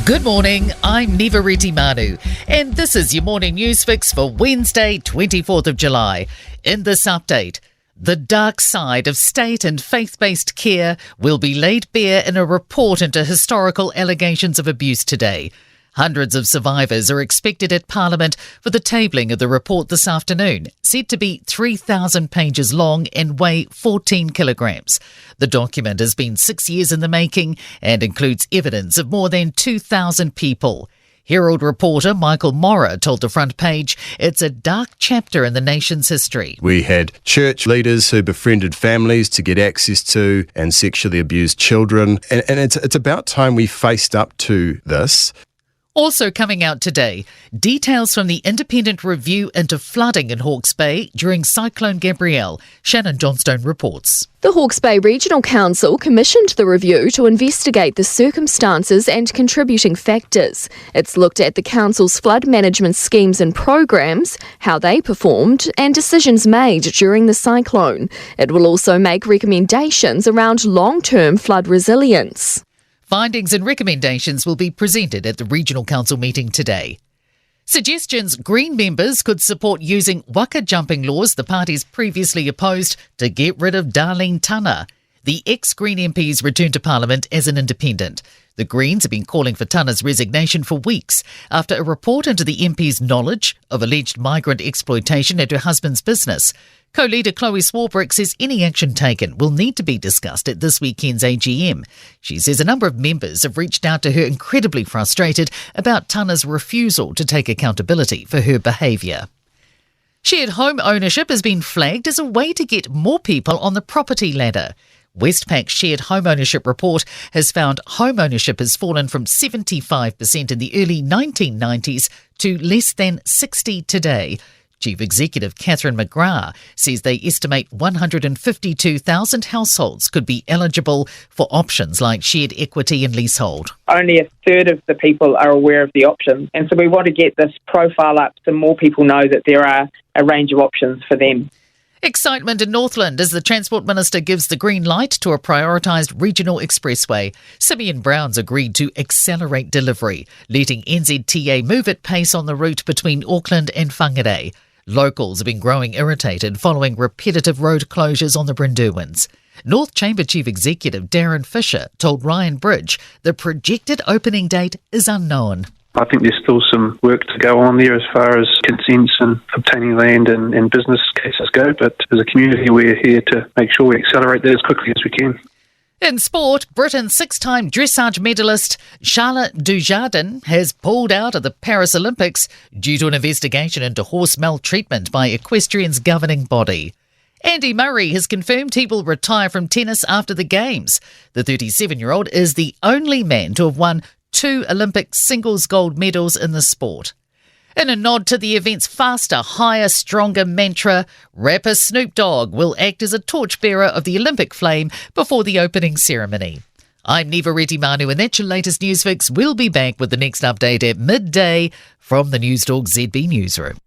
Good morning, I'm Neva Manu, and this is your morning news fix for Wednesday, 24th of July. In this update, the dark side of state and faith-based care will be laid bare in a report into historical allegations of abuse today. Hundreds of survivors are expected at Parliament for the tabling of the report this afternoon, said to be 3,000 pages long and weigh 14 kilograms. The document has been 6 years in the making and includes evidence of more than 2,000 people. Herald reporter Michael Morra told the front page it's a dark chapter in the nation's history. We had church leaders who befriended families to get access to and sexually abused children. And it's about time we faced up to this. Also coming out today, details from the independent review into flooding in Hawke's Bay during Cyclone Gabrielle. Shannon Johnstone reports. The Hawke's Bay Regional Council commissioned the review to investigate the circumstances and contributing factors. It's looked at the council's flood management schemes and programs, how they performed, and decisions made during the cyclone. It will also make recommendations around long-term flood resilience. Findings and recommendations will be presented at the Regional Council meeting today. Suggestions Green members could support using waka jumping laws the parties previously opposed to get rid of Darlene Tana. The ex-Green MP's returned to Parliament as an independent. The Greens have been calling for Tana's resignation for weeks after a report into the MP's knowledge of alleged migrant exploitation at her husband's business. Co-leader Chloe Swarbrick says any action taken will need to be discussed at this weekend's AGM. She says a number of members have reached out to her incredibly frustrated about Tana's refusal to take accountability for her behaviour. Shared home ownership has been flagged as a way to get more people on the property ladder. Westpac's shared home ownership report has found home ownership has fallen from 75% in the early 1990s to less than 60% today. Chief Executive Catherine McGrath says they estimate 152,000 households could be eligible for options like shared equity and leasehold. Only a third of the people are aware of the options, and so we want to get this profile up so more people know that there are a range of options for them. Excitement in Northland as the Transport Minister gives the green light to a prioritised regional expressway. Simeon Brown's agreed to accelerate delivery, letting NZTA move at pace on the route between Auckland and Whangarei. Locals have been growing irritated following repetitive road closures on the Brynderwyns. North Chamber Chief Executive Darren Fisher told Ryan Bridge the projected opening date is unknown. I think there's still some work to go on there as far as consents and obtaining land and business cases go, but as a community we're here to make sure we accelerate that as quickly as we can. In sport, Britain's six-time dressage medalist Charlotte Dujardin has pulled out of the Paris Olympics due to an investigation into horse maltreatment by equestrian's governing body. Andy Murray has confirmed he will retire from tennis after the Games. The 37-year-old is the only man to have won 2 Olympic singles gold medals in the sport. In a nod to the event's faster, higher, stronger mantra, rapper Snoop Dogg will act as a torchbearer of the Olympic flame before the opening ceremony. I'm Neva Manu, and that's your latest news fix. We'll be back with the next update at midday from the Newstalk ZB newsroom.